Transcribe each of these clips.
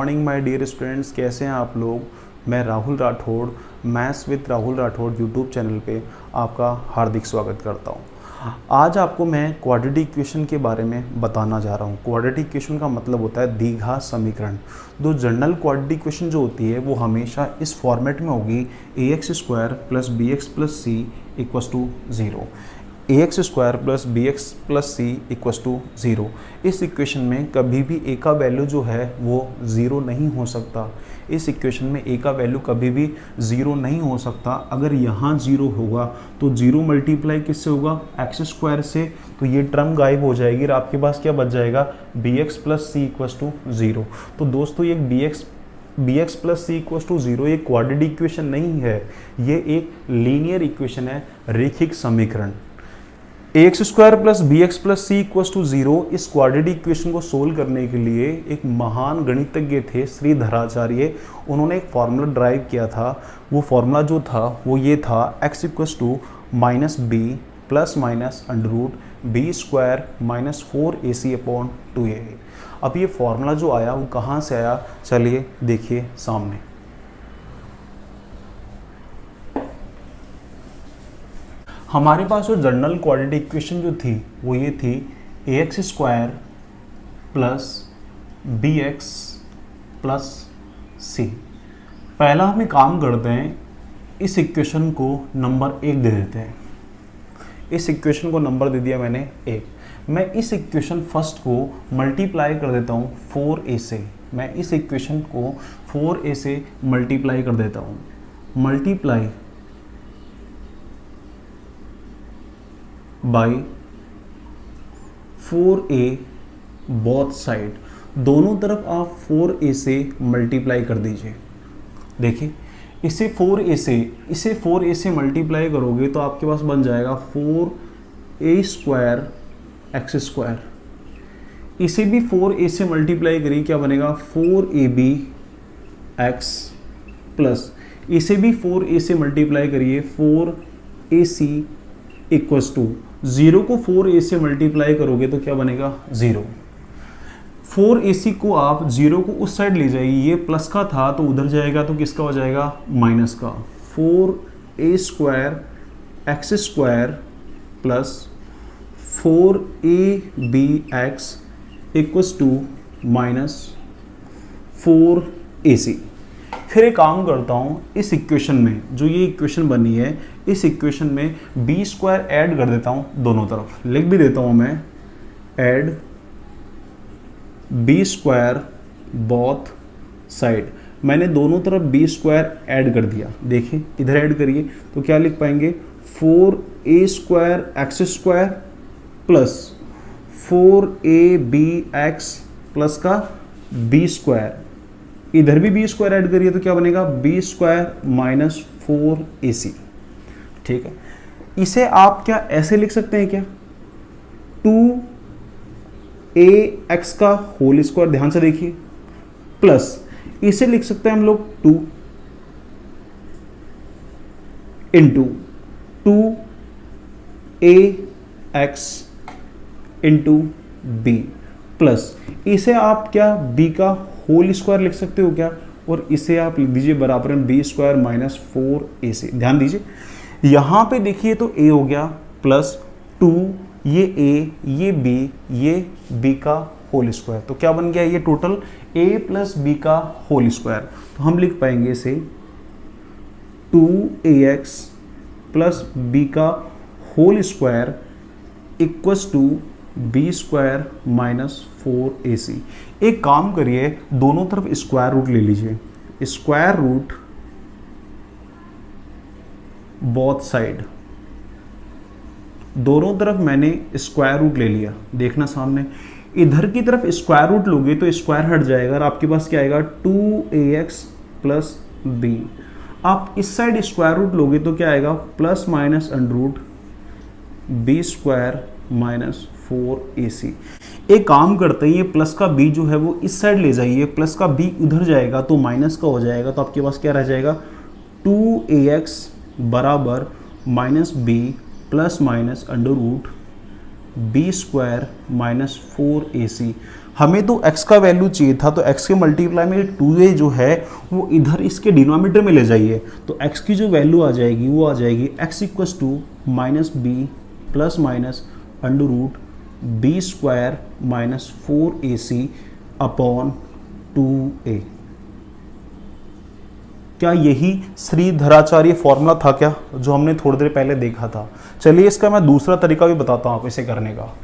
Morning my dear students, कैसे हैं आप लोग। मैं Rahul Rathore maths with Rahul Rathore YouTube channel पे आपका हार्दिक स्वागत करता हूं। आज आपको मैं क्वाड्रेटिक इक्वेशन के बारे में बताना जा रहा हूं। क्वाड्रेटिक इक्वेशन का मतलब होता है द्विघात समीकरण। तो जनरल क्वाड्रेटिक इक्वेशन जो होती है वो हमेशा इस फॉर्मेट में होगी ax² + bx + c = 0। ax² + bx + c = 0। इस इक्वेशन में कभी भी a का वैल्यू जो है वो 0 नहीं हो सकता। इस इक्वेशन में a का वैल्यू कभी भी 0 नहीं हो सकता। अगर यहाँ 0 होगा तो 0 मल्टीप्लाई किससे होगा, x² से, तो ये टर्म गायब हो जाएगी और आपके पास क्या बच जाएगा, bx + c = 0। तो दोस्तों ये bx + c = 0 ये क्वाड्रेटिक इक्वेशन नहीं है, ये एक लीनियर इक्वेशन है, रैखिक समीकरण। ax² + bx + c = 0 इस क्वाड्रेटिक इक्वेशन को सोल्व करने के लिए एक महान गणितज्ञ थे श्रीधराचार्य। उन्होंने एक फार्मूला ड्राइव किया था। वो फार्मूला जो था वो ये था, x = -b ± √b² - 4ac/2a। अब ये फार्मूला जो आया वो कहाँ से आया, चलिए देखिए सामने। हमारे पास जो जनरल क्वाड्रेटिक इक्वेशन जो थी वो ये थी ax² + bx + c। पहला हम एक काम करते हैं, इस इक्वेशन को नंबर 1 दे देते हैं। इस इक्वेशन को नंबर दे दिया मैंने 1। मैं इस इक्वेशन फर्स्ट को मल्टीप्लाई कर देता हूँ 4a से। मैं इस इक्वेशन को 4a से मल्टीप्लाई कर देता हूँ। Multiply by 4a both side, दोनों तरफ आप 4a से मल्टीप्लाई कर दीजिए। देखिए इसे 4a से मल्टीप्लाई करोगे तो आपके पास बन जाएगा 4a² x²। इसे भी 4a से मल्टीप्लाई करिए, क्या बनेगा, 4ab x प्लस इसे भी 4a से मल्टीप्लाई करिए, 4ac = 0 को 4a से मल्टीप्लाई करोगे तो क्या बनेगा, 0। 4ac को आप 0 को उस साइड ले जाइए, ये प्लस का था तो उधर जाएगा तो किसका हो जाएगा, माइनस का। 4a² x² plus 4abx = -4ac। फिर एक काम करता हूँ, इस इक्वेशन में जो ये इक्वेशन बनी है, इस इक्वेशन में b² ऐड कर देता हूँ दोनों तरफ। लिख भी देता हूँ मैं, ऐड b² बोथ साइड। मैंने दोनों तरफ b² ऐड कर दिया। देखिए इधर ऐड करिए तो क्या लिख पाएंगे, 4a² x² plus 4abx plus का b²। इधर भी b² ऐड करिए तो क्या बनेगा, b² - 4ac। ठीक है, इसे आप क्या ऐसे लिख सकते हैं क्या, 2ax का होल स्क्वायर, ध्यान से देखिए, प्लस इसे लिख सकते हैं हम लोग 2 into 2ax into b plus इसे आप क्या b का होल स्क्वायर लिख सकते हो क्या, और इसे आप लिख दीजिए बराबर में b² - 4ac। ध्यान दीजिए यहाँ पे देखिए तो a हो गया प्लस 2, ये a, ये b, ये b का होल स्क्वायर, तो क्या बन गया, ये टोटल a + b का होल स्क्वायर। तो हम लिख पाएंगे इसे 2ax + b का होल स्क्वायर = b² - 4ac। एक काम करिए, दोनों तरफ स्क्वायर रूट ले लीजिए, स्क्वायर रूट बोथ साइड, दोनों तरफ मैंने स्क्वायर रूट ले लिया। देखना सामने, इधर की तरफ स्क्वायर रूट लोगे तो स्क्वायर हट जाएगा और आपके पास क्या आएगा, 2ax + b। आप इस साइड स्क्वायर रूट लोगे तो क्या आएगा, ± √b² - 4ac। एक काम करते हैं, ये प्लस का b जो है वो इस साइड ले जाइए, प्लस का b उधर जाएगा तो माइनस का हो जाएगा, तो आपके पास क्या रह जाएगा, 2ax बराबर -b ± √b² - 4ac। हमें तो x का वैल्यू चाहिए था, तो x के मल्टीप्लाई में 2a जो है वो इधर इसके डिनोमिनेटर में ले जाइए, तो x की जो वैल्यू आ जाएगी वो आ जाएगी x equals to minus B plus minus under root B square minus 4ac upon 2a। क्या यही श्रीधराचार्य फॉर्मूला था क्या, जो हमने थोड़ी देर पहले देखा था? चलिए इसका मैं दूसरा तरीका भी बताता हूं आपको इसे करने का।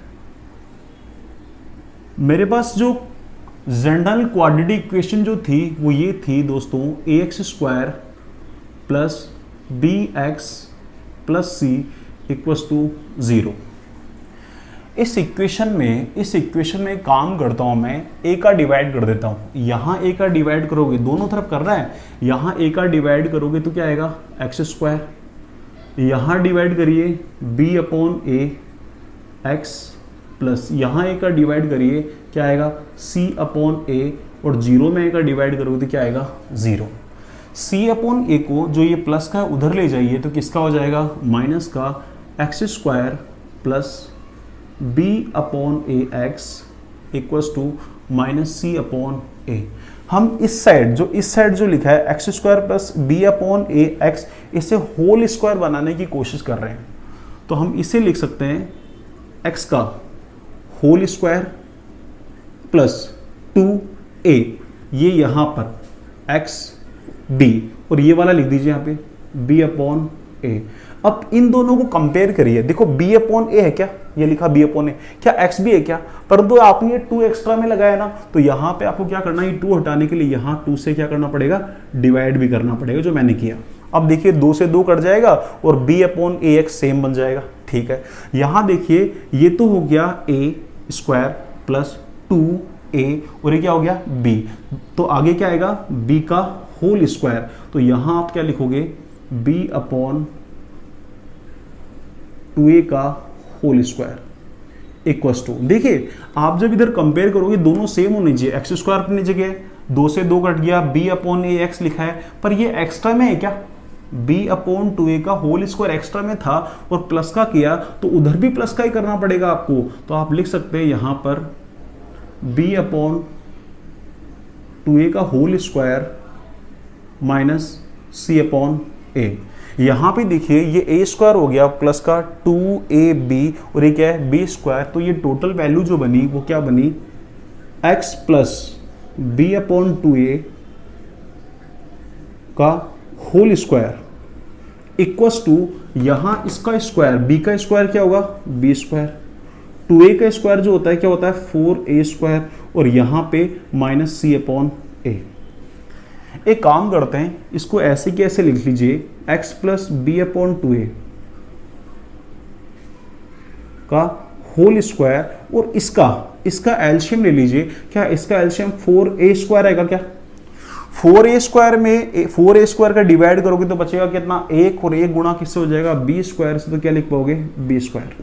मेरे पास जो जनरल क्वाड्रेटिक इक्वेशन जो थी वो ये थी दोस्तों, ax square plus B X plus C equals to 0। इस इक्वेशन में काम करता हूं मैं, a का डिवाइड कर देता हूं। यहाँ a का डिवाइड करोगे, दोनों तरफ करना है, यहाँ a का डिवाइड करोगे तो क्या आएगा एक्स स्क्वायर, यहाँ डिवाइड करिए b upon a x plus यहाँ a का डिवाइड करिए क्या आएगा c अपॉन ए, और 0 में a का डिवाइड करोगे तो क्या आएगा 0। c अपॉन ए को जो ये प्लस का उधर ले जाइए तो किसका हो जाएगा माइनस का x square plus b upon a x equals to minus c upon a. हम इस साइड जो लिखा है x square plus B upon a x, इसे होल स्क्वायर बनाने की कोशिश कर रहे हैं, तो हम इसे लिख सकते हैं x का होल स्क्वायर प्लस 2a, ये यहाँ पर x b, और ये वाला लिख दीजिए यहाँ पे b अपॉन ए। अब इन दोनों को कंपेयर करिए, देखो b अपॉन ए है क्या, ये लिखा b अपॉन ए, क्या x भी है क्या, परंतु आपने ये 2 एक्स्ट्रा में लगाया ना, तो यहाँ पे आपको क्या करना है, ये 2 हटाने के लिए यहाँ 2 से क्या करना पड़ेगा, डिवाइड भी करना पड़ेगा, जो मैंने किया। अब देखिए 2 से 2 कट जाएगा और b upon a x same बन जाएगा, ठीक है। यहाँ देखिए ये तो हो गया a स्क्वायर प्लस 2a, और ये क्या हो गया b, तो आगे क्या आएगा b का होल स्क्वायर, तो यहाँ आप क्या लिखोगे b अपॉन 2a का होल स्क्वायर इक्वस टू, देखिए आप जब इधर कंपेयर करोगे दोनों सेम होने चाहिए, एक्स स्क्वायर अपनी जगह 2 से 2 कट गया, b अपॉन ए एक्स लिखा है, पर ये एक्स्ट्रा में है क्या, b अपॉन 2a का होल स्क्वायर एक्स्ट्रा में था और प्लस का किया, तो उधर भी प्लस का ही करना पड़ेगा आपको, तो आप लिख सकते हैं यहाँ पर b अपॉन 2a का whole square minus c upon a। यहाँ पे देखिए ये a स्क्वायर हो गया प्लस का 2ab, और ये क्या है b स्क्वायर, तो ये टोटल वैल्यू जो बनी वो क्या बनी x plus b upon 2a का होल स्क्वायर इक्वस टू, यहाँ इसका स्क्वायर b का स्क्वायर क्या होगा b स्क्वायर, 2a का स्क्वायर जो होता है क्या होता है 4a स्क्वायर, और यहाँ पे माइनस c अपॉन a। एक काम करते हैं, इसको ऐसे कैसे लिख लीजिए x plus B upon 2a का होल स्क्वायर, और इसका एलसीएम ले लीजिए, क्या इसका एलसीएम 4a स्क्वायर आएगा क्या, 4a स्क्वायर में 4a स्क्वायर का डिवाइड करोगे तो बचेगा कितना 1, और 1 गुणा किससे हो जाएगा b स्क्वायर से, तो क्या लिख पाओगे b स्क्वायर,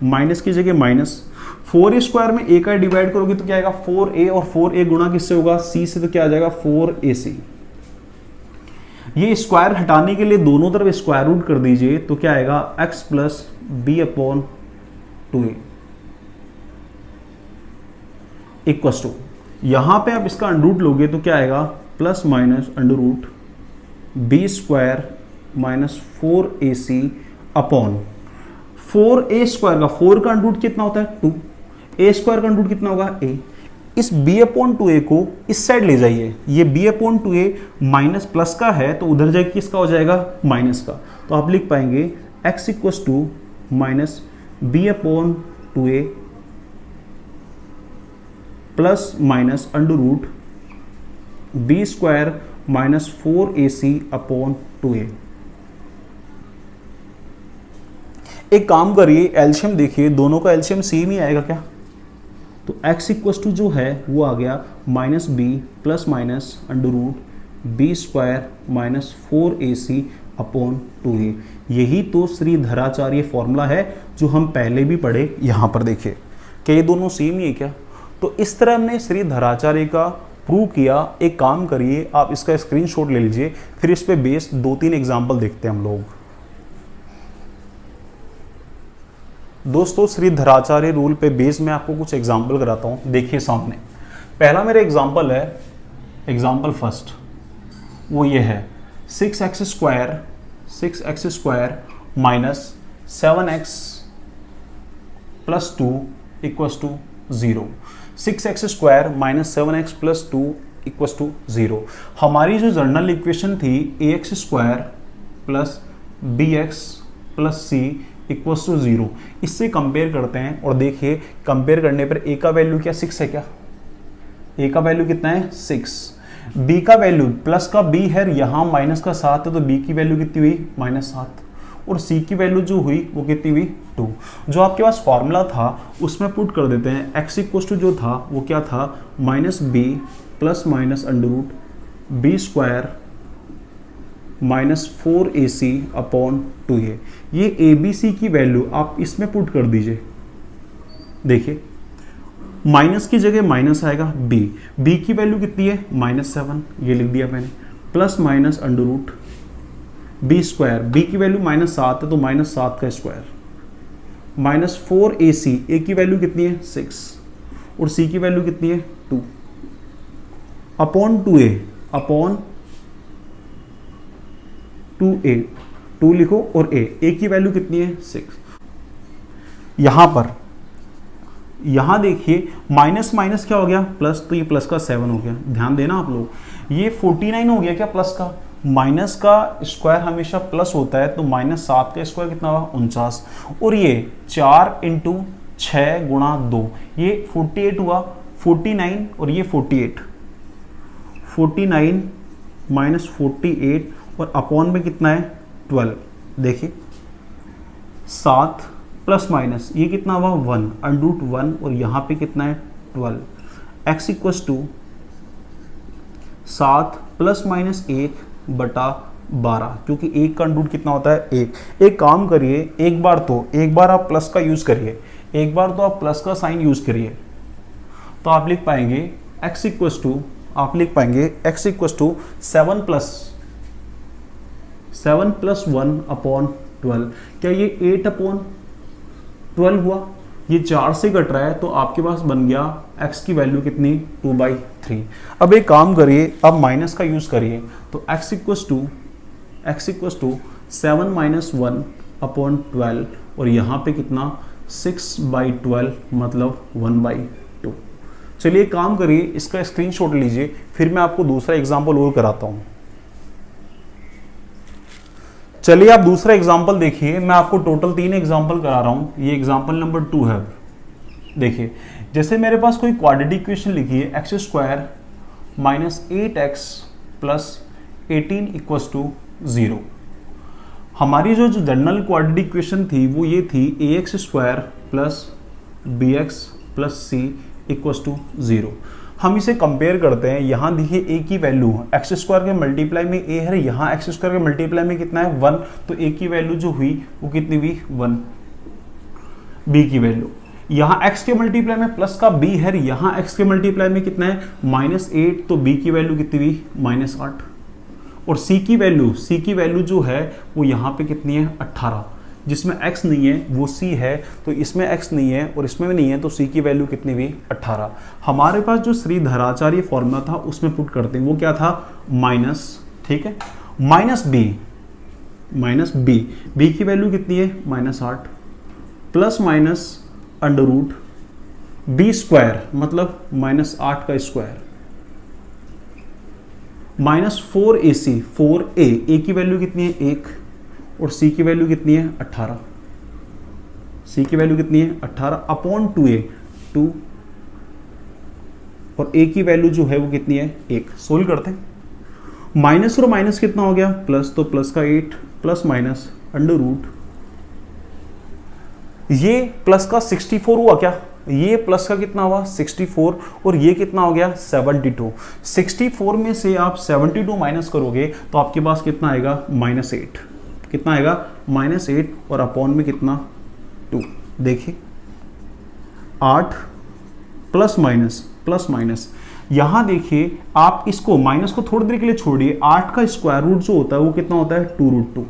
माइनस की जगह माइनस, 4a स्क्वायर में a का डिवाइड करोगे तो क्या आएगा 4a, और 4a गुणा किससे होगा c से, तो क्या आ जाएगा 4ac। ये स्क्वायर हटाने के लिए दोनों तरफ स्क्वायर रूट कर दीजिए, तो क्या आएगा x plus B upon 2a equals to, यहां पे आप इसका अंडर रूट लोगे तो क्या आएगा plus minus under root B square minus 4ac upon 4a square का 4 का अंडर रूट कितना होता है 2, a स्क्वायर का अंडर रूट कितना होगा a। इस b अपॉन 2a को इस साइड ले जाइए, ये b upon 2a minus plus का है तो उधर जाके किसका हो जाएगा माइनस का, तो आप लिख पाएंगे x equals to minus b upon 2a plus minus under root b square minus 4ac upon 2a। एक काम करिए एलसीएम देखिए, दोनों का एलसीएम सेम ही आएगा क्या, तो x इक्वस टू जो है वो आ गया minus B plus minus under root B square minus 4ac upon 2a। यही तो श्रीधराचार्य फॉर्मूला है जो हम पहले भी पढ़े। यहाँ पर देखिए क्या ये दोनों सेम ही है क्या, तो इस तरह हमने श्रीधराचार्य का प्रूव किया। एक काम करिए आप इसका स्क्रीनशॉट ले लीजिए, फिर इस पे बेस्ड 2-3 एग्जाम्पल देखते हैं हम लोग। दोस्तों श्रीधराचार्य रूल पे बेस मैं आपको कुछ एग्जाम्पल कराता हूँ, देखिए सामने पहला मेरा एग्जाम्पल है, एग्जाम्पल फर्स्ट, वो ये है 6x square minus 7x plus 2 equals to 0। 6x square minus 7x plus 2 equals to 0। हमारी जो जनरल इक्वेशन थी ax square plus bx plus c equals to 0। इससे कंपेयर करते हैं और देखिए कंपेयर करने पर a का वैल्यू क्या 6 है क्या? a का वैल्यू कितना है 6, b का वैल्यू प्लस का b है, यहाँ माइनस का 7 है तो b की वैल्यू कितनी हुई -7, और c की वैल्यू जो हुई वो कितनी हुई 2। जो आपके पास फॉर्मूला था उसमें पुट कर देते हैं। x इक्वल्स टू जो था वो क्या था -b plus minus under root b square -4ac upon 2a। ये abc की वैल्यू आप इसमें पुट कर दीजिए। देखिए माइनस की जगह माइनस आएगा, b की वैल्यू कितनी है -7, ये लिख दिया मैंने, plus minus under root b square, b की वैल्यू -7 है तो -7 का स्क्वायर, -4ac, a की वैल्यू कितनी है 6 और c की वैल्यू कितनी है 2 अपॉन 2a, अपॉन 2a, 2 लिखो और a की वैल्यू कितनी है 6। यहां देखिए माइनस माइनस क्या हो गया प्लस, तो ये प्लस का 7 हो गया। ध्यान देना आप लोग, ये 49 हो गया क्या प्लस का, माइनस का स्क्वायर हमेशा प्लस होता है तो -7 का स्क्वायर कितना हुआ 49, और ये 4 इंटू 6 गुणा 2 ये 48 हुआ, 49 और ये 48, 49 माइनस 48 और अपॉन में कितना है 12। देखिए 7 प्लस माइनस ये कितना हुआ 1 अंडर रूट 1 और यहाँ पे कितना है 12। x equals to 7 plus minus 1 बटा 12, क्योंकि 1 का अंडर रूट कितना होता है 1। एक काम करिए, एक बार आप प्लस का यूज़ करिए, एक बार तो आप प्लस का साइन यूज़ करिए, तो आप लिख पाएंगे x इक्वल्स टू, आप लिख पाएंगे x equals to 7 plus 1 upon 12। क्या ये 8 अपॉन 12 हुआ? ये 4 से घट रहा है तो आपके पास बन गया x की वैल्यू कितनी 2/3। अब एक काम करिए, अब माइनस का यूज़ करिए, तो x equals to 7 minus 1 upon 12 और यहाँ पे कितना 6/12 मतलब 1/2। चलिए एक काम करिए, इसका स्क्रीनशॉट लीजिए, फिर मैं आपको दूसरा एग्जाम्पल और कराता हूँ। चलिए आप दूसरा एग्जाम्पल देखिए, मैं आपको टोटल 3 एग्जाम्पल करा रहा हूँ, ये एग्जाम्पल नंबर 2 है। देखिए जैसे मेरे पास कोई क्वाड्रेटिक इक्वेशन लिखी है x square minus 8x plus 18 equals to 0। हमारी जो जनरल क्वाड्रेटिक इक्वेशन थी वो ये थी ax square plus bx plus c equals to 0। हम इसे कंपेयर करते हैं, यहाँ देखिए a की वैल्यू एक्स स्क्वायर के मल्टीप्लाई में a है, यहाँ एक्स स्क्वायर के मल्टीप्लाई में कितना है 1, तो a की वैल्यू जो हुई वो कितनी हुई 1। b की वैल्यू यहाँ x के मल्टीप्लाई में प्लस का b है, यहाँ x के मल्टीप्लाई में कितना है -8, तो b की वैल्यू कितनी हुई -8। और c की वैल्यू जो है वो यहाँ पे कितनी है 18, जिसमें x नहीं है वो c है, तो इसमें x नहीं है और इसमें भी नहीं है, तो c की वैल्यू कितनी हुई 18। हमारे पास जो श्रीधराचार्य फॉर्मूला था उसमें पुट करते हैं, वो क्या था माइनस, ठीक है, माइनस b की वैल्यू कितनी है -8 plus minus under root b square मतलब -8 का स्क्वायर -4ac, 4a की वैल्यू कितनी है 1 और c की वैल्यू कितनी है 18, c की वैल्यू कितनी है 18 अपॉन 2a 2 और a की वैल्यू जो है वो कितनी है 1। सोल्व करते हैं, माइनस और माइनस कितना हो गया प्लस, तो प्लस का 8 प्लस माइनस अंडर रूट, ये प्लस का 64 हुआ क्या, ये प्लस का कितना हुआ 64 और ये कितना हो गया 72। 64 में से आप 72 माइनस करोगे तो आपके पास कितना आएगा -8, कितना आएगा -8 और अपॉन में कितना 2। देखिए 8 प्लस माइनस, यहां देखिए आप इसको माइनस को थोड़ी देर के लिए छोड़िए, 8 का स्क्वायर रूट जो होता है वो कितना होता है 2√2,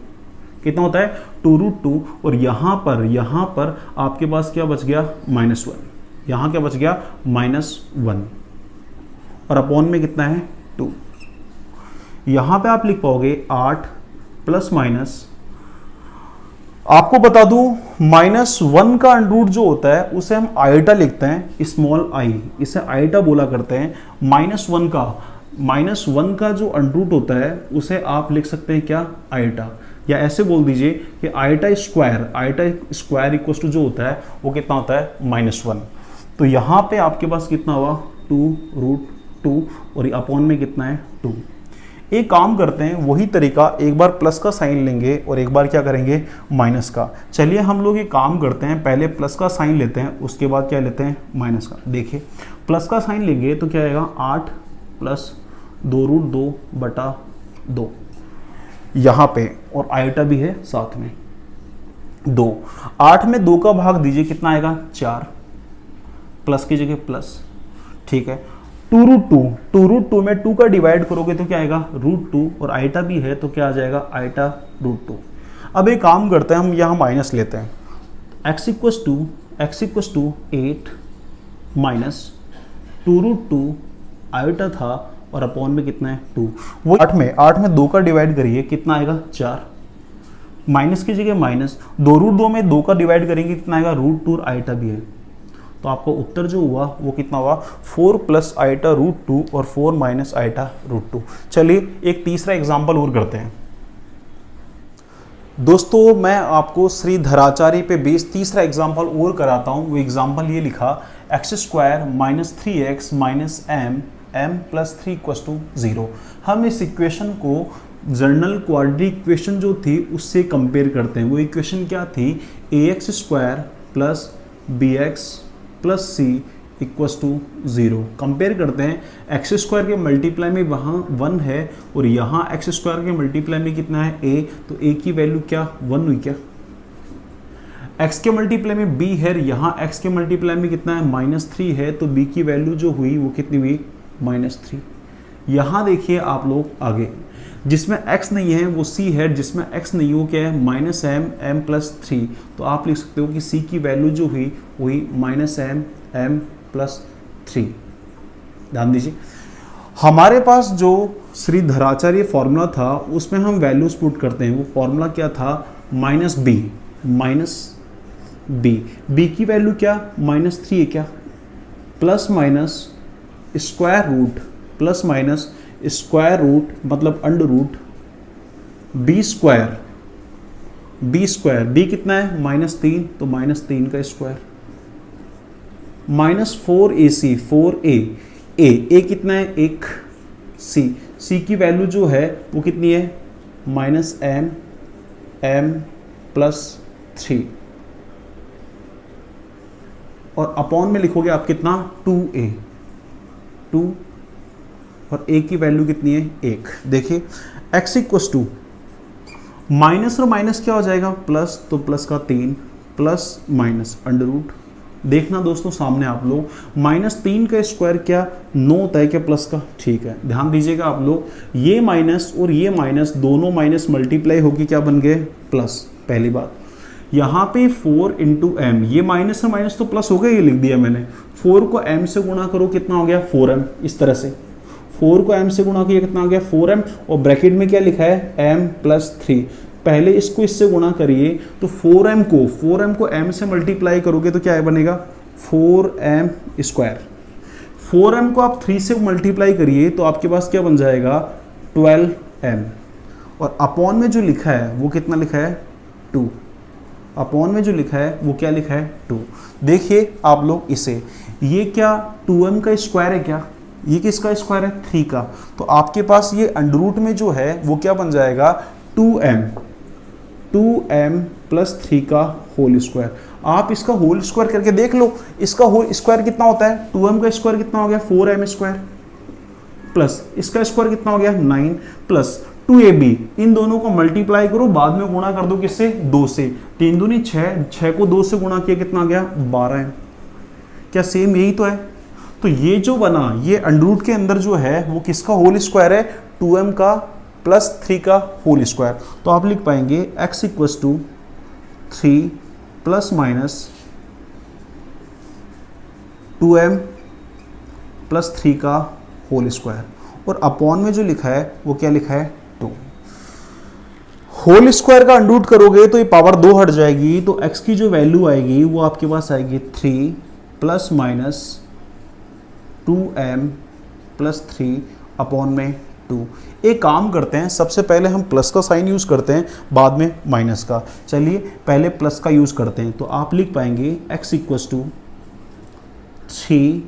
कितना होता है 2√2 और यहां पर आपके पास क्या बच गया -1, यहां क्या बच गया -1। और अपॉन में कितना है 2। यहाँ पे आप लिख पाओगे 8 प्लस माइनस, आपको बता दूं -1 का अंडरूट जो होता है उसे हम आयोटा लिखते हैं, स्मॉल आई, इसे आयोटा बोला करते हैं। -1 का जो अंडरूट होता है उसे आप लिख सकते हैं क्या, आयोटा, या ऐसे बोल दीजिए कि आयोटा स्क्वायर इक्वल टू जो होता है वो कितना होता है -1। तो यहाँ पे आपके पास कितना हुआ 2√2 और अपॉन में कितना है 2। एक काम करते हैं, वही तरीका, एक बार प्लस का साइन लेंगे और एक बार क्या करेंगे माइनस का। चलिए हम लोग एक काम करते हैं, पहले प्लस का साइन लेते हैं, उसके बाद क्या लेते हैं माइनस का। देखिए प्लस का साइन लेंगे तो क्या आएगा 8 प्लस 2√2/2 यहाँ पे, और आयोटा भी है साथ में 2। 8 में 2 का भाग दीजिए, कितना आएगा 4, प्लस की जगह प्लस, ठीक है। 2√2 में 2 का डिवाइड करोगे तो क्या आएगा √2, और आयोटा भी है तो क्या आ जाएगा आयोटा √2। अब एक काम करते हैं, हम यहाँ माइनस लेते हैं, x equals to 8 minus 2√2 iota था और अपॉन में कितना है 2। वो 8 में 2 का डिवाइड करिए, कितना आएगा 4, माइनस की जगह माइनस, 2√2 में 2 का डिवाइड करेंगे कितना आएगा √2, आयोटा भी है। तो आपका उत्तर जो हुआ वो कितना हुआ 4 प्लस आयोटा √2 और 4 माइनस आयोटा √2। चलिए एक तीसरा एग्जाम्पल और करते हैं। दोस्तों मैं आपको श्री धराचार्य पे बेस्ड तीसरा एग्जाम्पल और कराता हूँ। वो एग्जाम्पल ये लिखा x² - 3x m + 3 = 0। हम इस इक्वेशन को जनरल क्वाड्रेटिक इक्वेशन जो थी उससे कंपेयर करते हैं। वो इक्वेशन क्या थी, ax² + bx + c = 0। कंपेयर करते हैं, x² के मल्टीप्लाई में वहाँ 1 है और यहाँ x² के मल्टीप्लाई में कितना है a, तो a की वैल्यू क्या 1 हुई क्या। x के मल्टीप्लाई में b है, यहाँ x के मल्टीप्लाई में कितना है -3 है, तो b की वैल्यू जो हुई वो कितनी हुई -3। यहाँ देखिए आप लोग आगे, जिसमें x नहीं है वो c है, जिसमें x नहीं हो क्या है -m + 3, तो आप लिख सकते हो कि c की वैल्यू जो हुई वही -m + 3। ध्यान दीजिए, हमारे पास जो श्री धराचार्य फॉर्मूला था उसमें हम वैल्यूज पुट करते हैं। वो फॉर्मूला क्या था b की वैल्यू क्या -3 है क्या, प्लस माइनस स्क्वायर रूट मतलब अंडर रूट b कितना है -3, तो -3 का स्क्वायर, -4ac 4a a कितना है 1, c की वैल्यू जो है वो कितनी है -m + 3, और अपॉन में लिखोगे आप कितना 2a, 2 और a की वैल्यू कितनी है 1। देखिए x इक्वस टू माइनस और माइनस क्या हो जाएगा प्लस, तो प्लस का 3 प्लस माइनस अंडर रूट। देखना दोस्तों सामने आप लोग, -3 का स्क्वायर क्या 9 होता है क्या प्लस का, ठीक है। ध्यान दीजिएगा आप लोग, ये माइनस और ये माइनस दोनों माइनस मल्टीप्लाई होगी क्या बन गए प्लस। पहली बात यहाँ पे 4 × m, ये माइनस और माइनस तो प्लस हो गया, ये लिख दिया मैंने। 4 को m से गुणा करो कितना हो गया 4m, इस तरह से 4 को m से गुणा किया कितना हो गया 4m, और ब्रैकेट में क्या लिखा है m + 3। पहले इसको इससे गुणा करिए तो 4m को m से मल्टीप्लाई करोगे तो क्या बनेगा 4m²। 4m को आप 3 से मल्टीप्लाई करिए तो आपके पास क्या बन जाएगा 12m, और अपॉन में जो लिखा है वो कितना लिखा है 2। अपॉन में जो लिखा है वो क्या लिखा है 2। देखिए आप लोग इसे, ये क्या 2m का स्क्वायर है क्या, ये किसका स्क्वायर है 3 का, तो आपके पास ये अंडर रूट में जो है वो क्या बन जाएगा 2m + 3 का होल स्क्वायर। आप इसका होल स्क्वायर करके देख लो, इसका होल स्क्वायर कितना होता है 2m का स्क्वायर कितना हो गया 4m² प्लस इसका स्क्वायर कितना हो गया 9 प्लस 2ab, इन दोनों को मल्टीप्लाई करो, बाद में गुणा कर दो किससे 2 से, 3 दूनी 6 को 2 से गुणा किया कितना आ गया 12m। क्या सेम यही तो है। तो ये जो बना ये अंडर रूट के अंदर जो है वो किसका होल स्क्वायर है 2m का + 3 का होल स्क्वायर। तो आप लिख पाएंगे x इक्वस टू 3 ± 2m + 3 का होल स्क्वायर, और अपॉन में जो लिखा है वो क्या लिखा है 2। होल स्क्वायर का अंडरूट करोगे तो ये पावर 2 हट जाएगी, तो x की जो वैल्यू आएगी वो आपके पास आएगी 3 plus minus 2m plus 3 upon में 2। एक काम करते हैं, सबसे पहले हम प्लस का साइन यूज़ करते हैं, बाद में माइनस का। चलिए पहले प्लस का यूज़ करते हैं, तो आप लिख पाएंगे x equals to 3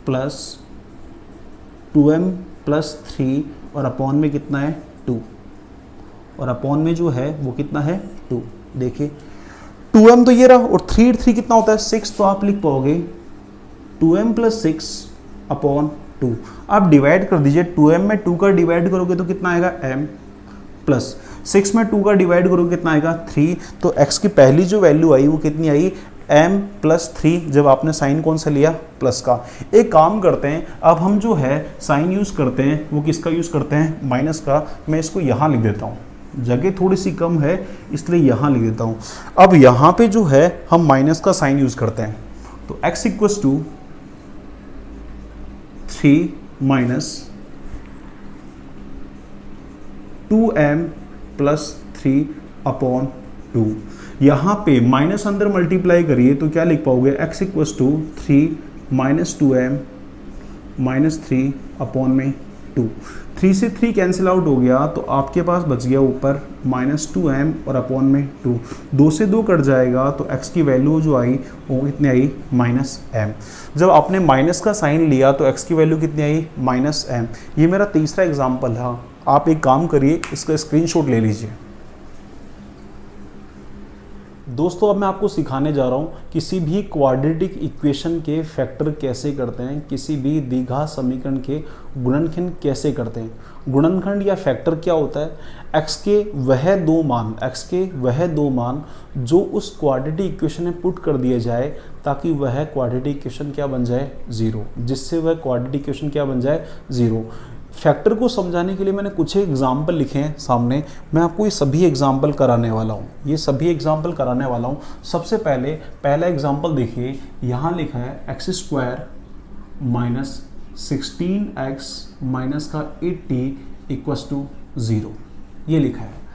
plus 2m plus 3 और अपॉन में कितना है 2, और अपॉन में जो है वो कितना है 2। देखिए 2m तो ये रहा, और 3 कितना होता है 6, तो आप लिख पाओगे 2m प्लस 6 अपॉन 2। आप डिवाइड कर दीजिए, 2m में 2 का डिवाइड करोगे तो कितना आएगा m, प्लस 6 में 2 का डिवाइड करोगे कितना आएगा 3। तो x की पहली जो वैल्यू आई वो कितनी आई m प्लस 3, जब आपने साइन कौन सा लिया प्लस का। एक काम करते हैं, अब हम जो है साइन यूज़ करते हैं वो किसका यूज़ करते हैं माइनस का। मैं इसको यहाँ लिख देता हूँ, जगह थोड़ी सी कम है इसलिए यहाँ लिख देता हूँ। अब यहाँ पे जो है हम माइनस का साइन यूज़ करते हैं, तो x equals to 3 minus 2m plus 3 upon 2। यहाँ पे माइनस अंदर मल्टीप्लाई करिए तो क्या लिख पाओगे x equals to 3 minus 2m minus 3 upon में 2। 3 से 3 कैंसिल आउट हो गया, तो आपके पास बच गया ऊपर माइनस 2m और अपॉन में 2। 2 से 2 कट जाएगा, तो x की वैल्यू जो आई वो कितनी आई माइनस m। जब आपने माइनस का साइन लिया तो x की वैल्यू कितनी आई माइनस m। ये मेरा तीसरा एग्जाम्पल है। आप एक काम करिए, इसका स्क्रीनशॉट ले लीजिए। दोस्तों अब मैं आपको सिखाने जा रहा हूँ किसी भी क्वाड्रेटिक इक्वेशन के फैक्टर कैसे करते हैं, किसी भी द्विघात समीकरण के गुणनखंड कैसे करते हैं। गुणनखंड या फैक्टर क्या होता है, x के वह दो मान जो उस क्वाड्रेटिक इक्वेशन में पुट कर दिए जाए ताकि वह क्वाड्रेटिक इक्वेशन क्या बन जाए 0, जिससे वह क्वाड्रेटिक इक्वेशन क्या बन जाए 0। फैक्टर को समझाने के लिए मैंने कुछ एग्जाम्पल लिखे हैं सामने, मैं आपको ये सभी एग्जाम्पल कराने वाला हूँ। सबसे पहला एग्जाम्पल देखिए, यहाँ लिखा है x square minus 16x minus का 80 इक्वस टू 0, ये लिखा है।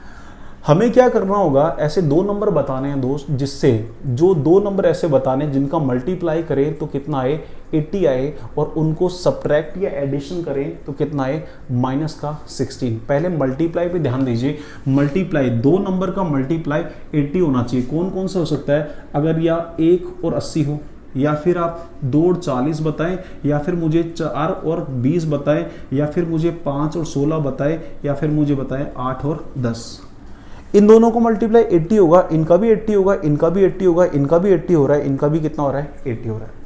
हमें क्या करना होगा, ऐसे 2 नंबर बताने हैं दोस्त, जिससे जो 2 नंबर ऐसे बताने जिनका मल्टीप्लाई करें तो कितना आए 80 आए, और उनको सब्ट्रैक्ट या एडिशन करें तो कितना आए माइनस का 16। पहले मल्टीप्लाई पे ध्यान दीजिए, मल्टीप्लाई 2 नंबर का मल्टीप्लाई 80 होना चाहिए। कौन कौन सा हो सकता है, अगर या 1 और 80 हो, या फिर आप 2 और 40 बताएं, या फिर मुझे 4 और 20 बताएं, या फिर मुझे 5 और 16 बताएं, या फिर मुझे बताएं 8 और 10। इन दोनों को मल्टीप्लाई 80 होगा, इनका भी 80 होगा, इनका भी 80 होगा, इनका भी 80 हो रहा है, इनका भी कितना हो रहा है 80 हो रहा है।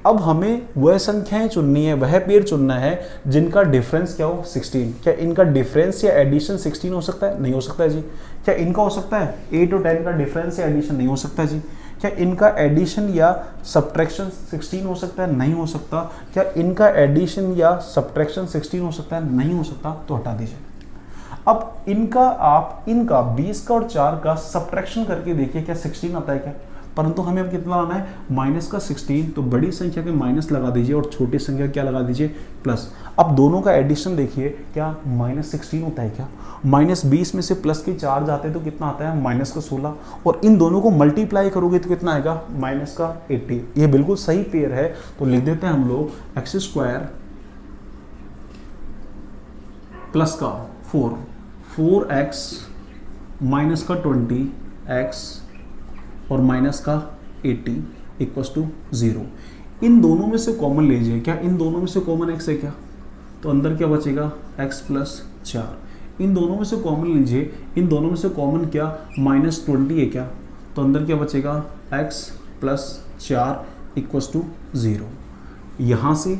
अब हमें वह संख्याएं चुननी है, वह पेयर चुनना है जिनका डिफरेंस क्या हो 16। क्या इनका डिफरेंस या एडिशन 16 हो सकता है? नहीं हो सकता है जी। क्या इनका हो सकता है 8 और 10 का डिफरेंस या एडिशन? नहीं हो सकता जी। क्या इनका एडिशन या सब्ट्रैक्शन 16 हो सकता है? नहीं हो सकता। क्या इनका एडिशन या सब्ट्रैक्शन 16 हो सकता है? नहीं हो सकता, तो हटा दीजिए। अब इनका 20 का और 4 का सब्ट्रैक्शन करके देखिए क्या 16 आता है क्या, परंतु हमें अब कितना लाना है माइनस का 16। तो बड़ी संख्या के माइनस लगा दीजिए और छोटी संख्या क्या लगा दीजिए प्लस। अब दोनों का एडिशन देखिए, क्या माइनस 16 होता है क्या, माइनस 20 में से प्लस के 4 जाते हैं तो कितना आता है माइनस का 16, और इन दोनों को मल्टीप्लाई करोगे तो कितना आएगा माइनस का 80। ये बिल्कुल सही पेयर है, तो लिख देते हैं हम लोग एक्स स्क्वायर प्लस का 4x माइनस का 20x और माइनस का 80 इक्वस टू 0। इन दोनों में से कॉमन लीजिए, क्या इन दोनों में से कॉमन x है क्या, तो अंदर क्या बचेगा x प्लस 4। इन दोनों में से कॉमन लीजिए, इन दोनों में से कॉमन क्या माइनस 20 है क्या, तो अंदर क्या बचेगा x प्लस 4 इक्वस टू 0। यहाँ से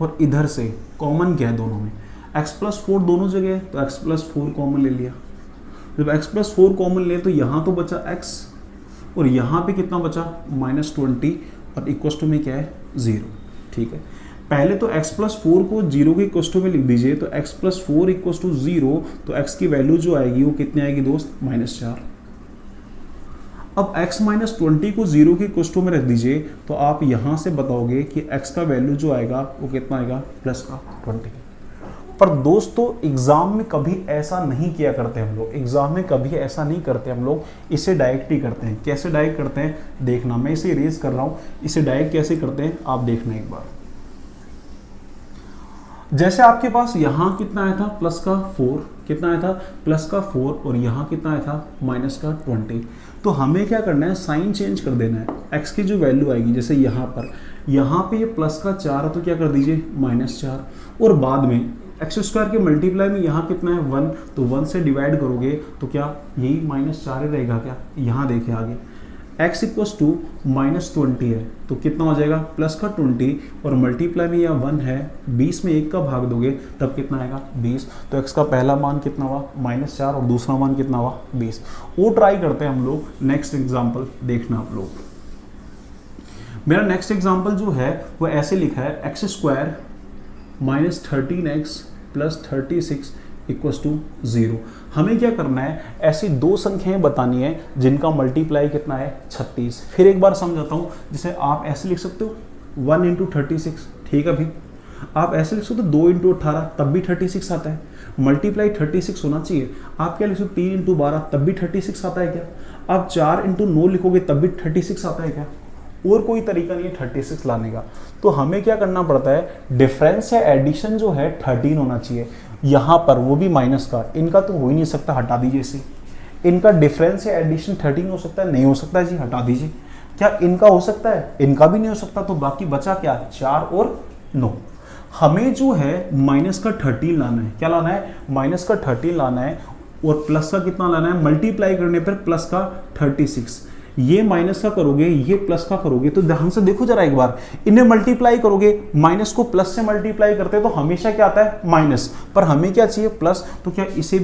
और इधर से कॉमन क्या है दोनों में, x प्लस 4 दोनों जगह है, तो x प्लस 4 कॉमन ले लिया। जब x प्लस 4 कॉमन ले तो यहाँ तो बचा x, और यहाँ पे कितना बचा माइनस 20, और इक्वस टू में क्या है 0। ठीक है, पहले तो x प्लस 4 को 0 के इक्वस टू में लिख दीजिए, तो x प्लस 4 इक्वस टू 0, तो x की वैल्यू जो आएगी वो कितनी आएगी दोस्त माइनस 4। अब x माइनस 20 को 0 के इक्वल में रख दीजिए, तो आप यहाँ से बताओगे कि x का वैल्यू जो आएगा वो कितना आएगा, प्लस का 20। पर दोस्तों एग्जाम में कभी ऐसा नहीं किया करते हम लोग, एग्जाम में कभी ऐसा नहीं करते हम लोग, इसे डायरेक्ट ही करते हैं। कैसे डायरेक्ट करते हैं देखना, मैं इसे इरेज कर रहा हूँ, इसे डायरेक्ट कैसे करते हैं आप देखना एक बार। जैसे आपके पास यहाँ कितना आया था, प्लस का 4, कितना आया था, प्लस का 4, और यहाँ कितना आया था, माइनस का 20। तो हमें क्या करना है, साइन चेंज कर देना है। x की जो वैल्यू आएगी, जैसे यहाँ पे ये प्लस का 4 है तो क्या कर दीजिए, -4, और बाद में एक्स स्क्वायर के मल्टीप्लाई में यहाँ कितना है 1, तो 1 से डिवाइड करोगे तो क्या यही -4 ही रहेगा क्या। यहाँ देखिए आगे x इक्वल्स टू -20 है तो कितना हो जाएगा, प्लस का 20, और मल्टीप्लाई में यहाँ 1 है, 20 में 1 का भाग दोगे तब कितना आएगा 20। तो x का पहला मान कितना हुआ, -4, और दूसरा मान कितना हुआ 20। वो ट्राई करते हैं हम लोग। नेक्स्ट एग्जाम्पल देखना आप लोग। मेरा नेक्स्ट एग्जाम्पल जो है वो ऐसे लिखा है, x square -13x plus 36 equals to 0। हमें क्या करना है, ऐसी दो संख्याएं बतानी है जिनका मल्टीप्लाई कितना है 36। फिर एक बार समझाता हूँ, जैसे आप ऐसे लिख सकते हो 1 इंटू 36, ठीक है भाई। आप ऐसे लिख सकते हो 2 इंटू 18 तब भी 36 आता है, मल्टीप्लाई 36 होना चाहिए। आप क्या लिख सकते हो 3 इंटू 12 तब भी 36 आता है क्या। आप 4 इंटू 9 लिखोगे तब भी 36 आता है क्या। और कोई तरीका नहीं है 36 लाने का। तो हमें क्या करना पड़ता है, डिफरेंस या एडिशन जो है 13 होना चाहिए। यहाँ पर वो भी माइनस का, इनका तो हो ही नहीं सकता, हटा दीजिए इसे। इनका डिफरेंस या एडिशन 13 हो सकता है, नहीं हो सकता है जी, हटा दीजिए। क्या इनका हो सकता है, इनका भी नहीं हो सकता, तो बाकी बचा क्या, 4 और 9। हमें जो है माइनस का 13 लाना है। क्या लाना है, माइनस का 13 लाना है, और प्लस का कितना लाना है, मल्टीप्लाई करने पर प्लस का 36। ये माइनस का करोगे, ये प्लस का करोगे, तो ध्यान से देखो जरा एक बार, इन्हें मल्टीप्लाई करोगे, माइनस को प्लस से मल्टीप्लाई करते हैं तो हमेशा क्या आता है माइनस, पर हमें क्या चाहिए प्लस। तो क्या इसे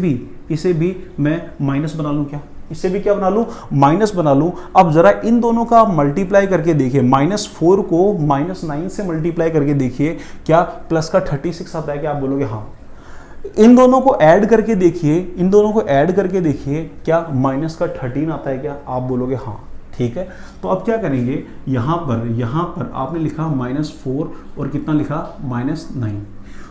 भी मैं माइनस बना लूं, क्या इसे भी क्या बना लूं, माइनस बना लूं। अब जरा इन दोनों का मल्टीप्लाई करके देखिए, -4 को -9 से मल्टीप्लाई करके देखिए, क्या प्लस का 36 आता है क्या, आप बोलोगे हाँ। इन दोनों को ऐड करके देखिए, इन दोनों को ऐड करके देखिए, क्या माइनस का 13 आता है क्या, आप बोलोगे हाँ, ठीक है। तो अब क्या करेंगे, यहाँ पर आपने लिखा -4 और कितना लिखा -9।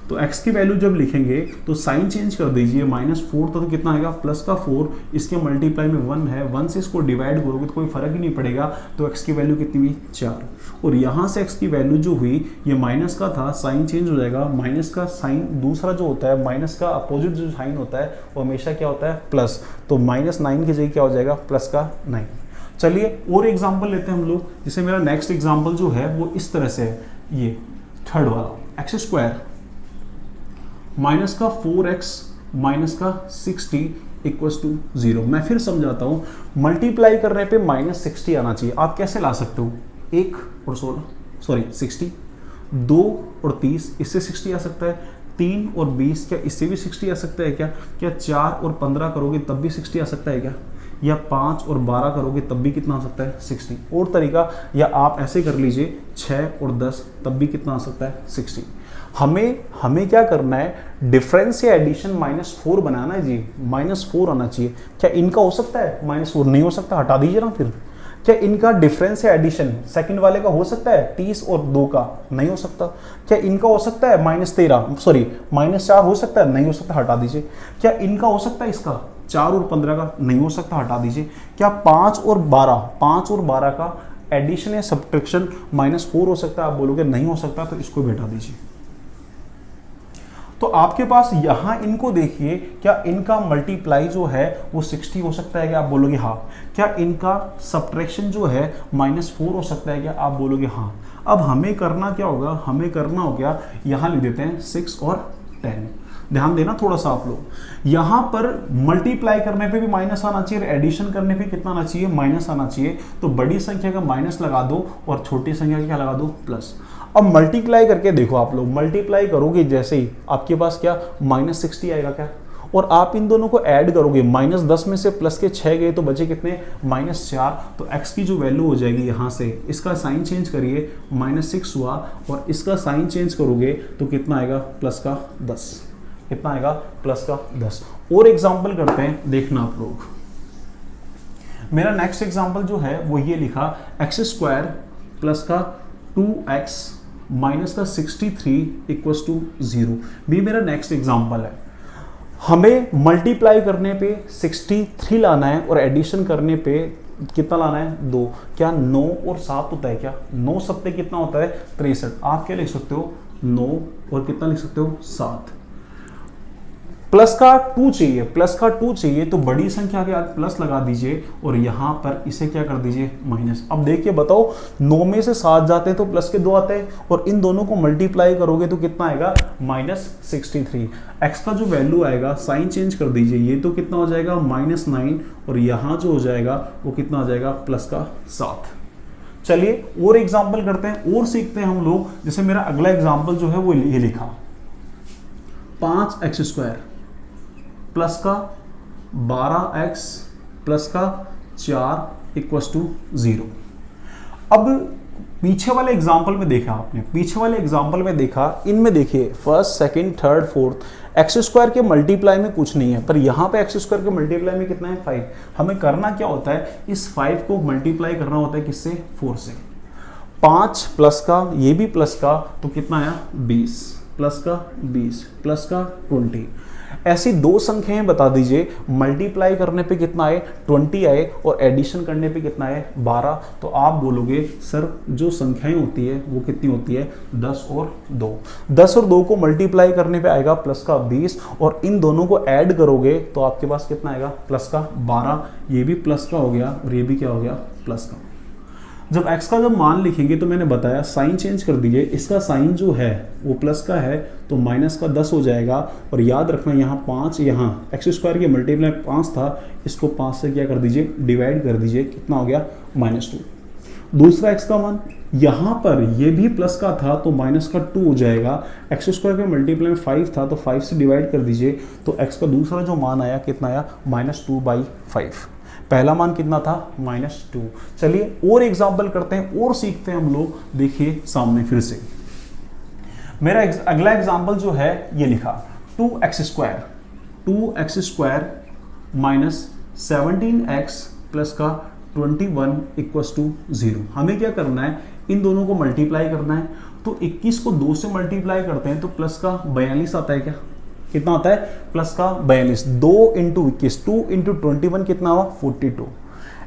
तो x की वैल्यू जब लिखेंगे तो साइन चेंज कर दीजिए, -4 तो कितना आएगा, प्लस का 4, इसके मल्टीप्लाई में 1 है, 1 से इसको डिवाइड करोगे तो कोई फर्क ही नहीं पड़ेगा। तो x की वैल्यू कितनी हुई 4, और यहाँ से x की वैल्यू जो हुई ये माइनस का था, साइन चेंज हो जाएगा। माइनस का साइन दूसरा जो होता है, माइनस का अपोजिट जो साइन होता है वो हमेशा क्या होता है प्लस। तो -9 की जगह क्या हो जाएगा, प्लस का 9। चलिए और एग्जाम्पल लेते हैं हम लोग। जैसे मेरा नेक्स्ट एग्जाम्पल जो है वो इस तरह से है, ये थर्ड वाला, एक्स स्क्वायर माइनस का 4x माइनस का 60 इक्वल्स टू 0। मैं फिर समझाता हूँ, मल्टीप्लाई करने पे -60 आना चाहिए। आप कैसे ला सकते हो, 1 और 60, 2 और 30, इससे 60 आ सकता है, 3 और 20, क्या इससे भी 60 आ सकता है क्या। 4 और 15 करोगे तब भी 60 आ सकता है क्या, या 5 और 12 करोगे तब भी कितना आ सकता है 60। और तरीका, या आप ऐसे कर लीजिए 6 और 10 तब भी कितना आ सकता है 60। हमें क्या करना है, डिफरेंस या एडिशन -4 बनाना है जी, -4 आना चाहिए। क्या इनका हो सकता है -4, नहीं हो सकता, हटा दीजिए ना फिर। क्या इनका डिफरेंस या एडिशन सेकंड वाले का हो सकता है, 30 और 2 का, नहीं हो सकता। क्या इनका हो सकता है -4 हो सकता है, नहीं हो सकता, हटा दीजिए। क्या इनका हो सकता है इसका 4 और 15 का, नहीं हो सकता, हटा दीजिए। क्या 5 और 12 का एडिशन या सब्ट्रैक्शन -4 हो सकता है, आप बोलोगे नहीं हो सकता, तो इसको भी हटा दीजिए। तो आपके पास यहां इनको देखिए, क्या इनका मल्टीप्लाई जो है वो 60 हो सकता है क्या, आप बोलोगे हाँ। क्या इनका सब्ट्रैक्शन जो है -4 हो सकता है क्या, आप बोलोगे हाँ। अब हमें करना क्या होगा, हमें करना होगा, यहां लिख देते हैं 6 और 10। ध्यान देना थोड़ा सा आप लोग, यहां पर मल्टीप्लाई करने पे भी माइनस आना चाहिए और एडिशन करने पे कितना आना चाहिए, माइनस आना चाहिए। तो बड़ी संख्या का माइनस लगा दो और छोटी संख्या का क्या लगा दो, प्लस। अब मल्टीप्लाई करके देखो आप लोग, मल्टीप्लाई करोगे जैसे ही आपके पास क्या -60 आएगा क्या, और आप इन दोनों को ऐड करोगे, -10 में से प्लस के 6 गए तो बचे कितने, -4। तो x की जो वैल्यू हो जाएगी यहाँ से, इसका साइन चेंज करिए, -6 हुआ, और इसका साइन चेंज करोगे तो कितना आएगा, प्लस का 10। कितना आएगा, प्लस का 10। और एग्जाम्पल करते हैं, देखना आप लोग। मेरा नेक्स्ट एग्जांपल जो है वो ये लिखा एक्स स्क्वायर प्लस का 2x माइनस का 63 इक्वल्स टू 0। भी मेरा नेक्स्ट एग्जांपल है। हमें मल्टीप्लाई करने पे 63 लाना है और एडिशन करने पे कितना लाना है 2। क्या 9 और 7 होता है क्या? 9 सत्ते कितना होता है 63। आप क्या लिख सकते हो 9 और कितना लिख सकते हो 7। प्लस का 2 चाहिए, प्लस का 2 चाहिए तो बड़ी संख्या के बाद प्लस लगा दीजिए और यहां पर इसे क्या कर दीजिए माइनस। अब देखिए बताओ 9 में से 7 जाते हैं तो प्लस के 2 आते हैं और इन दोनों को मल्टीप्लाई करोगे तो कितना आएगा -63। एक्स का जो वैल्यू आएगा साइन चेंज कर दीजिए, ये तो कितना हो जाएगा -9 और यहां जो हो जाएगा वो कितना हो जाएगा प्लस का 7। चलिए और एग्जाम्पल करते हैं और सीखते हैं हम लोग। जैसे मेरा अगला एग्जाम्पल जो है वो ये लिखा 5x स्क्वायर प्लस का 12x प्लस का 4 इक्वल्स टू 0। अब पीछे वाले एग्जाम्पल में देखा आपने, पीछे वाले एग्जाम्पल में देखा, इनमें देखिए first second third fourth x square के मल्टीप्लाई में कुछ नहीं है, पर यहाँ पे एक्स स्क्वायर के मल्टीप्लाई में कितना है 5। हमें करना क्या होता है, इस 5 को मल्टीप्लाई करना होता है किससे 4 से। 5 प्लस का ये भी प्लस का तो कितना आया 20 प्लस का 20 प्लस का 20। ऐसी दो संख्याएं बता दीजिए मल्टीप्लाई करने पे कितना आए 20 आए और एडिशन करने पे कितना आए 12। तो आप बोलोगे सर जो संख्याएं होती है वो कितनी होती है 10 और 2। 10 और 2 को मल्टीप्लाई करने पे आएगा प्लस का 20 और इन दोनों को ऐड करोगे तो आपके पास कितना आएगा प्लस का 12। ये भी प्लस का हो गया और ये भी क्या हो गया प्लस का। जब x का जब मान लिखेंगे तो मैंने बताया साइन चेंज कर दीजिए, इसका साइन जो है वो प्लस का है तो माइनस का 10 हो जाएगा। और याद रखना यहाँ 5, यहाँ एक्स स्क्वायर के मल्टीप्लाई 5 था, इसको 5 से क्या कर दीजिए डिवाइड कर दीजिए, कितना हो गया -2। दूसरा x का मान यहाँ पर ये भी प्लस का था तो माइनस का 2 हो जाएगा। एक्स स्क्वायर के मल्टीप्लाई में 5 था तो 5 से डिवाइड कर दीजिए तो x का दूसरा जो मान आया कितना आया -2/5। पहला मान कितना था -2। चलिए और एग्जाम्पल करते हैं और सीखते हैं हम लोग। देखिए सामने फिर से मेरा अगला एग्जाम्पल जो है ये लिखा 2x square minus 17x plus का 21 इक्वल्स टू 0। हमें क्या करना है, इन दोनों को मल्टीप्लाई करना है। तो 21 को 2 से मल्टीप्लाई करते हैं तो प्लस का 42 आता है। क्या कितना आता है प्लस का 42। 2 इंटू 21 2 इंटू 21 कितना हुआ 42।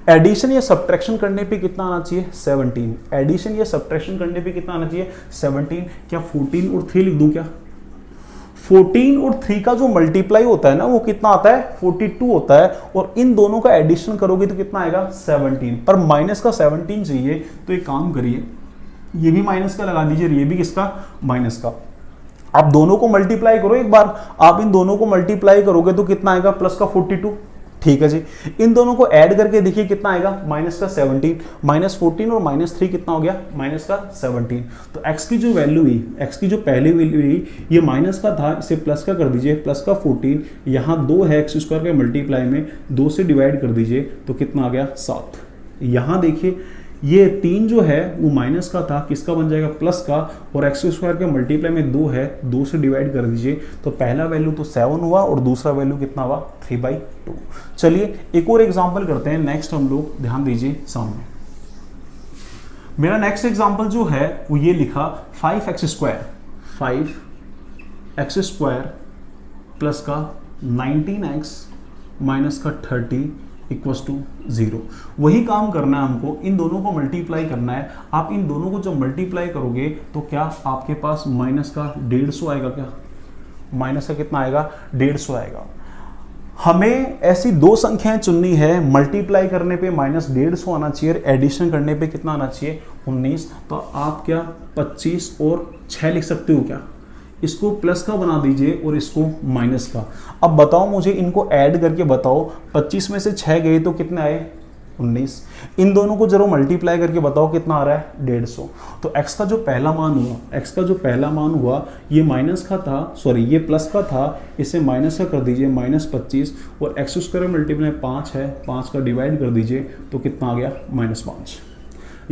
एडिशन या सब्ट्रैक्शन करने पे कितना आना चाहिए 17। एडिशन या सब्ट्रैक्शन करने पे कितना आना चाहिए 17। क्या 14 और 3 लिख दूं क्या? 14 और 3 का जो मल्टीप्लाई होता है ना वो कितना आता है 42 होता है और इन दोनों का एडिशन करोगे तो कितना आएगा 17। पर माइनस का 17 चाहिए तो एक काम करिए, ये भी माइनस का लगा दीजिए, ये भी किसका माइनस का। आप दोनों को मल्टीप्लाई करो एक बार, आप इन दोनों को मल्टीप्लाई करोगे तो कितना आएगा प्लस का 42। ठीक है जी, इन दोनों को ऐड करके देखिए कितना आएगा माइनस का 17। -14 और -3 कितना हो गया माइनस का 17। तो x की जो वैल्यू हुई, x की जो पहली वैल्यू हुई ये माइनस का था, इसे प्लस का कर दीजिए प्लस का 14। यहाँ 2 है एक्स स्क्वायर के मल्टीप्लाई में, 2 से डिवाइड कर दीजिए तो कितना आ गया 7। यहाँ देखिए ये 3 जो है वो माइनस का था, किसका बन जाएगा प्लस का। और एक्स स्क्वायर के मल्टीप्लाई में 2 है, 2 से डिवाइड कर दीजिए तो पहला वैल्यू तो 7 हुआ और दूसरा वैल्यू कितना हुआ 3/2। चलिए एक और एग्जांपल करते हैं। नेक्स्ट हम लोग ध्यान दीजिए सामने मेरा नेक्स्ट एग्जांपल जो है वो ये लिखा 5x स्क्वायर प्लस का 19x माइनस का 30 इक्वल्स टू 0। वही काम करना है हमको, इन दोनों को मल्टीप्लाई करना है। आप इन दोनों को जब मल्टीप्लाई करोगे तो क्या आपके पास माइनस का 150 आएगा। क्या माइनस का कितना आएगा 150 आएगा। हमें ऐसी दो संख्याएं चुननी है, मल्टीप्लाई करने पे -150 आना चाहिए, एडिशन करने पे कितना आना चाहिए 19। तो आप क्या 25 और 6 लिख सकते हो क्या? इसको प्लस का बना दीजिए और इसको माइनस का। अब बताओ मुझे, इनको ऐड करके बताओ, 25 में से 6 गए तो कितने आए 19। इन दोनों को जरूर मल्टीप्लाई करके बताओ कितना आ रहा है 150। तो x का जो पहला मान हुआ ये माइनस का था, सॉरी ये प्लस का था, इसे माइनस का कर दीजिए -25 और एक्स स्क्वायर मल्टीप्लाई 5 है, 5 का डिवाइड कर दीजिए तो कितना आ गया -5।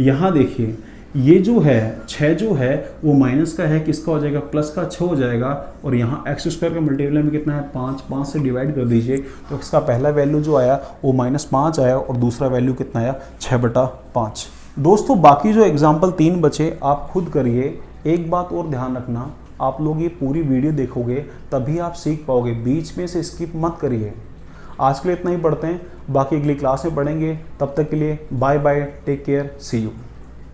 यहाँ देखिए ये जो है 6 जो है वो माइनस का है, किसका हो जाएगा, प्लस का 6 हो जाएगा। और यहाँ एक्स स्क्वायर का मल्टीप्लाई में कितना है 5, 5 से डिवाइड कर दीजिए तो इसका पहला वैल्यू जो आया वो -5 आया और दूसरा वैल्यू कितना आया 6/5। दोस्तों बाकी जो एग्जाम्पल 3 बचे आप खुद करिए। एक बात और ध्यान रखना, आप लोग ये पूरी वीडियो देखोगे तभी आप सीख पाओगे, बीच में से स्किप मत करिए। आज के लिए इतना ही पढ़ते हैं, बाकी अगली क्लास में पढ़ेंगे। तब तक के लिए bye bye, take care, see you.